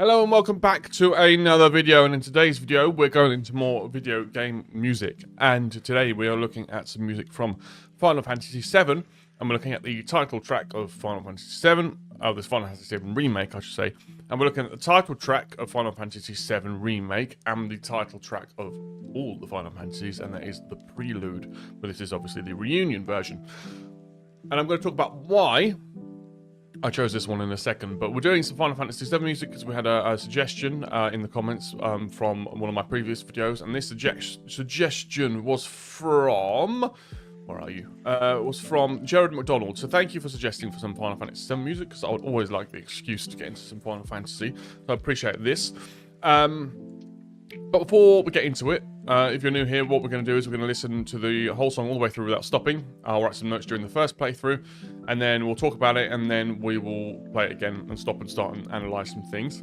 Hello and welcome back to another video, and in today's video we're going into more video game music, and today we are looking at some music from Final Fantasy VII, and we're looking at the title track of Final Fantasy VII, this Final Fantasy VII Remake I should say, and we're looking at the title track of Final Fantasy VII Remake and the title track of all the Final Fantasies, and that is the Prelude, but this is obviously the reunion version. And I'm going to talk about why I chose this one in a second, but we're doing some Final Fantasy VII music because we had a suggestion in the comments from one of my previous videos, and this suggestion was from... where are you? Was from Jared McDonald. So thank you for suggesting for some Final Fantasy VII music, because I would always like the excuse to get into some Final Fantasy, so I appreciate this. But before we get into it, if you're new here, what we're going to do is we're going to listen to the whole song all the way through without stopping. I'll write some notes during the first playthrough, and then we'll talk about it, and then we will play it again and stop and start and analyse some things.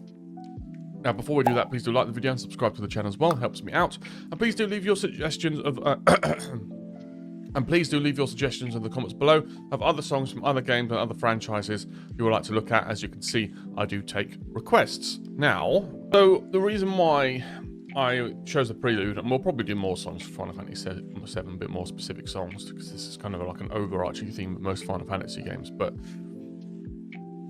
Now, before we do that, please do like the video and subscribe to the channel as well. It helps me out. And please do leave your suggestions of... And please do leave your suggestions in the comments below of other songs from other games and other franchises you would like to look at. As you can see, I do take requests. Now, so the reason why I chose the Prelude, and we'll probably do more songs for Final Fantasy VII, a bit more specific songs, because this is kind of like an overarching theme of most Final Fantasy games, but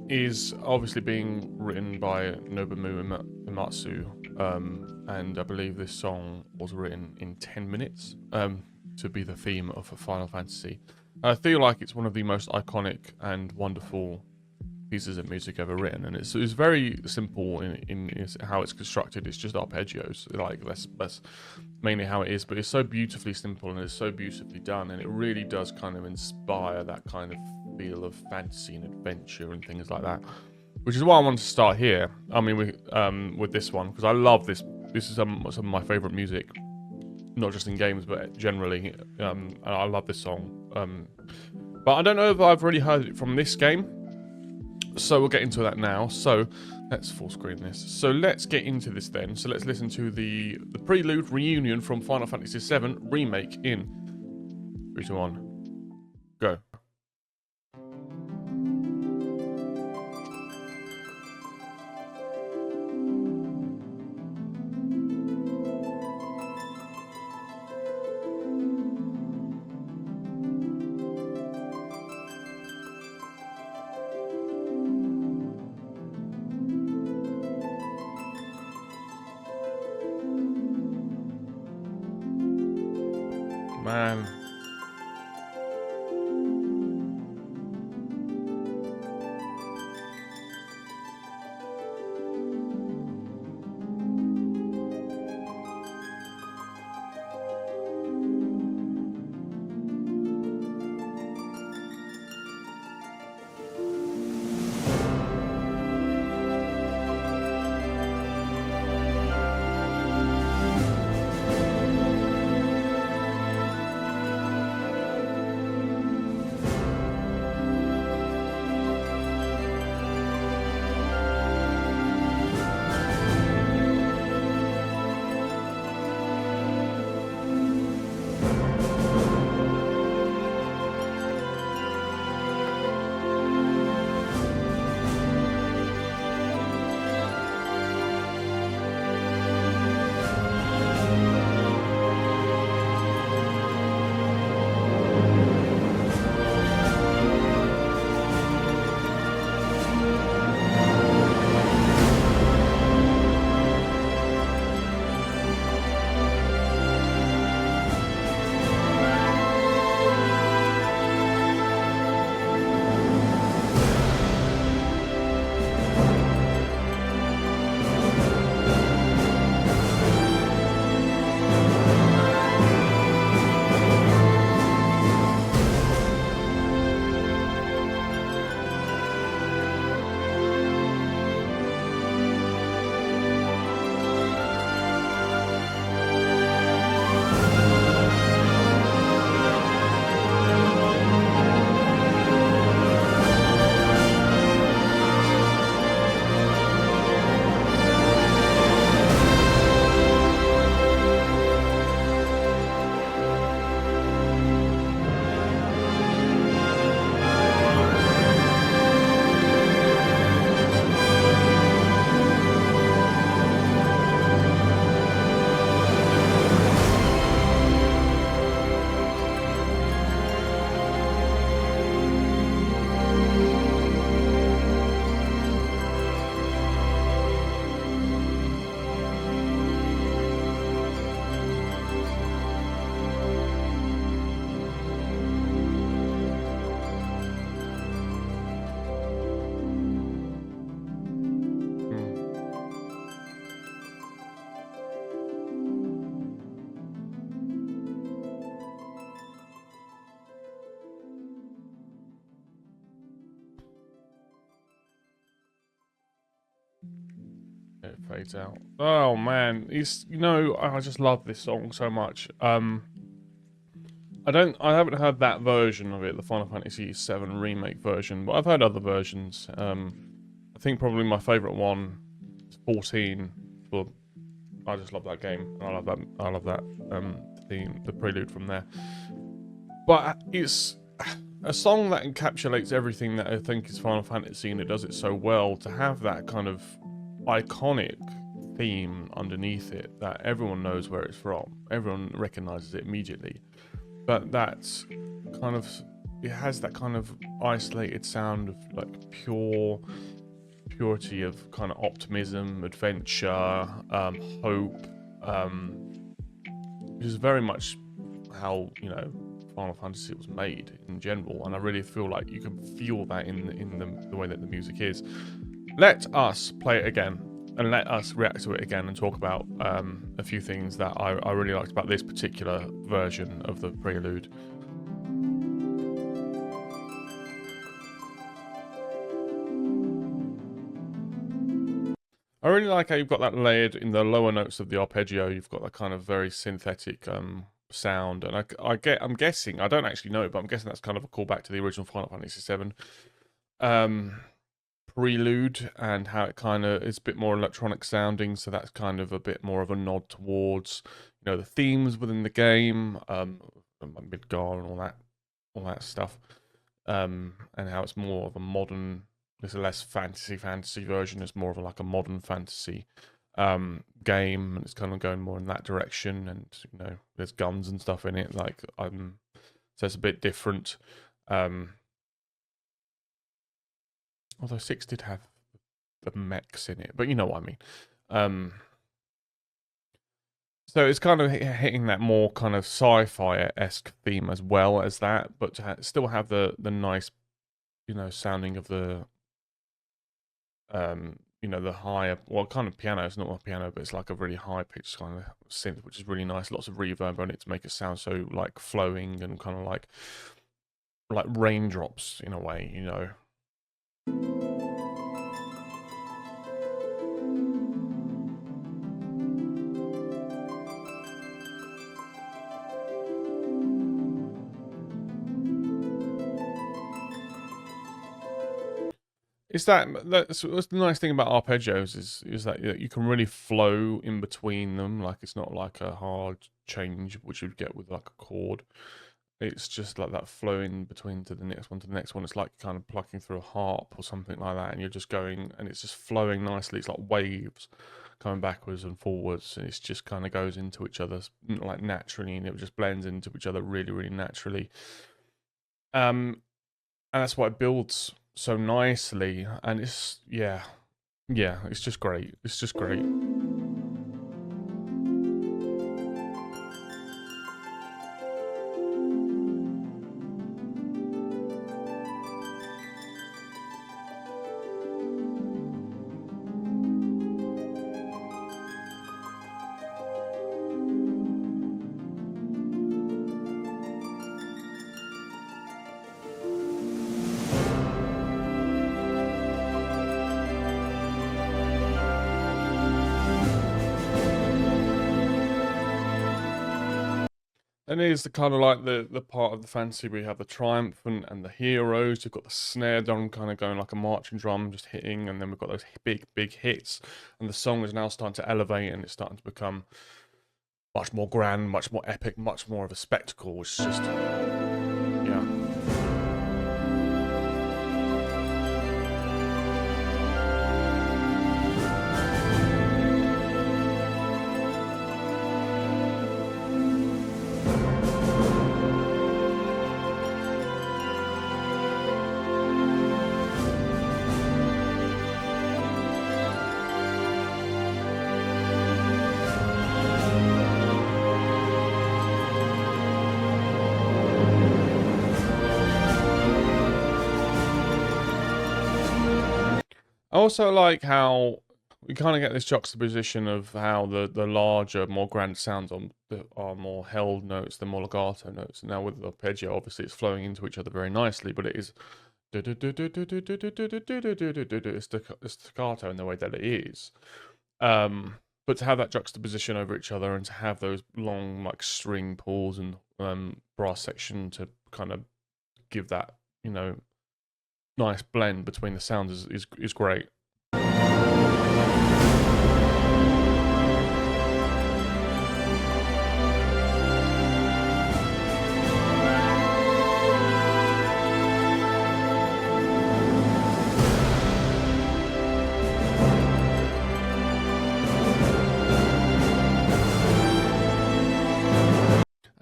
is obviously being written by Nobumu Uematsu, and I believe this song was written in 10 minutes to be the theme of a Final Fantasy. I feel like it's one of the most iconic and wonderful pieces of music ever written, and it's very simple in how it's constructed. It's just arpeggios, like that's mainly how it is, but it's so beautifully simple and it's so beautifully done, and it really does kind of inspire that kind of feel of fantasy and adventure and things like that, which is why I wanted to start here. I mean, with this one, because I love this. This is some of my favorite music, not just in games but generally. I love this song, but I don't know if I've really heard it from this game. So we'll get into that now. So let's full screen this. So let's get into this then. So let's listen to the Prelude Reunion from Final Fantasy VII Remake in 3, 2, 1, go. Man. fades out. Oh man, I just love this song so much. I haven't heard that version of it, the Final Fantasy VII remake version, but I've heard other versions. I think probably my favourite one is 14. But I just love that game. I love that theme, the prelude from there. But it's a song that encapsulates everything that I think is Final Fantasy, and it does it so well. To have that kind of iconic theme underneath it that everyone knows where it's from, everyone recognizes it immediately. But that's kind of, it has that kind of isolated sound of like purity of kind of optimism, adventure, hope, which is very much how, Final Fantasy was made in general. And I really feel like you can feel that in the way that the music is. Let us play it again. And let us react to it again and talk about a few things that I really liked about this particular version of the prelude. I really like how you've got that layered in the lower notes of the arpeggio. You've got that kind of very synthetic sound, and I'm guessing, I don't actually know, but I'm guessing that's kind of a callback to the original Final Fantasy VII. Prelude, and how it kind of is a bit more electronic sounding, so that's kind of a bit more of a nod towards the themes within the game, Midgar and all that stuff, and how it's more of a modern, it's a less fantasy version, it's more of like a modern fantasy game, and it's kind of going more in that direction, and there's guns and stuff in it, like so it's a bit different. Although 6 did have the mechs in it, but you know what I mean. So it's kind of hitting that more kind of sci-fi-esque theme as well as that, but to still have the nice, sounding of the, the higher, well, kind of piano. It's not a piano, but it's like a really high-pitched kind of synth, which is really nice. Lots of reverb on it to make it sound so like flowing and kind of like raindrops in a way, That's the nice thing about arpeggios is that you can really flow in between them. Like, it's not like a hard change which you'd get with like a chord. It's just like that flowing between to the next one to the next one. It's like kind of plucking through a harp or something like that, and you're just going, and it's just flowing nicely. It's like waves coming backwards and forwards, and it just kind of goes into each other like naturally, and it just blends into each other really, really naturally. And that's why it builds so nicely, and it's it's just great. It's just great. And here's the kind of like the part of the fantasy where you have the triumphant and the heroes. You've got the snare drum kind of going like a marching drum, just hitting, and then we've got those big hits. And the song is now starting to elevate, and it's starting to become much more grand, much more epic, much more of a spectacle, which is just, yeah. I also like how we kind of get this juxtaposition of how the larger, more grand sounds are more held notes, the more legato notes. And now with the arpeggio, obviously it's flowing into each other very nicely, but it is it's staccato in the way that it is. But to have that juxtaposition over each other and to have those long like string pulls and brass section to kind of give that, you know, nice blend between the sounds is great.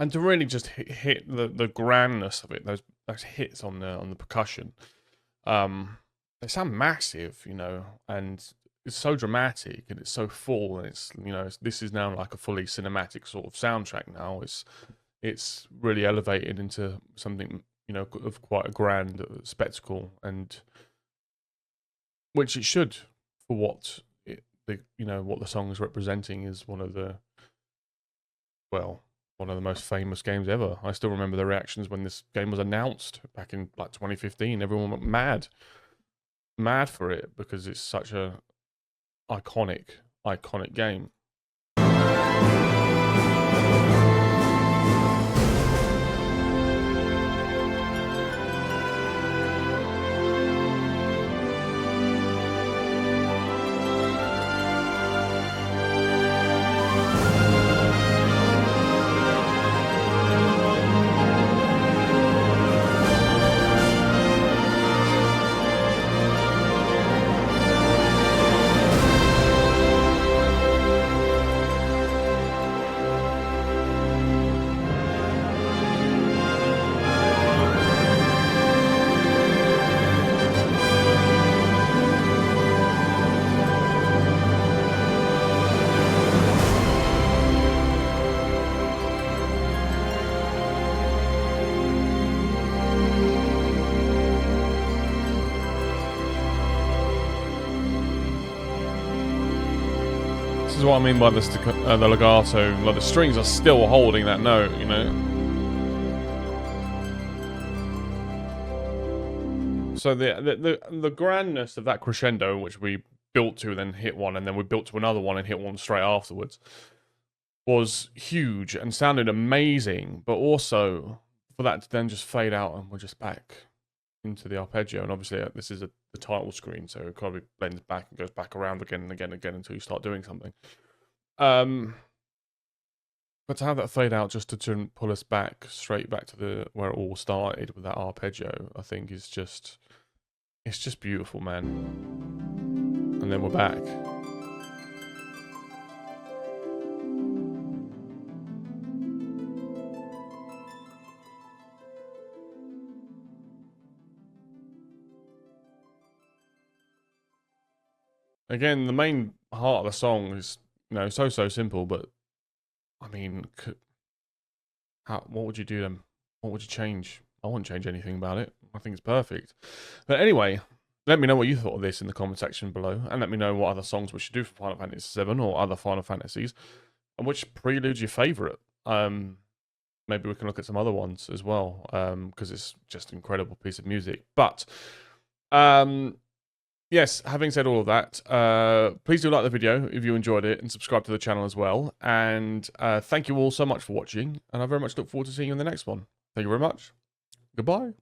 And to really just hit the grandness of it, those hits on the percussion, they sound massive, you know, and it's so dramatic and it's so full, and it's, you know, this is now like a fully cinematic sort of soundtrack now. It's really elevated into something, you know, of quite a grand spectacle, and which it should for what you know, what the song is representing is one of the most famous games ever. I still remember the reactions when this game was announced back in like 2015. Everyone went mad for it because it's such a iconic game. This is what I mean by the legato. Like the strings are still holding that note, you know. So the grandness of that crescendo, which we built to, then hit one, and then we built to another one and hit one straight afterwards, was huge and sounded amazing. But also for that to then just fade out and we're just back into the arpeggio, and obviously this is the title screen, so it probably blends back and goes back around again and again and again until you start doing something. But to have that fade out just to pull us back straight back to where it all started with that arpeggio, I think it's just beautiful, man. And then we're back. Again, the main heart of the song is, you know, so simple, but I mean, what would you do then? What would you change? I wouldn't change anything about it. I think it's perfect. But anyway, let me know what you thought of this in the comment section below, and let me know what other songs we should do for Final Fantasy VII or other Final Fantasies, and which prelude's your favourite. Maybe we can look at some other ones as well, because it's just an incredible piece of music. But yes, having said all of that, please do like the video if you enjoyed it and subscribe to the channel as well. And thank you all so much for watching, and I very much look forward to seeing you in the next one. Thank you very much. Goodbye.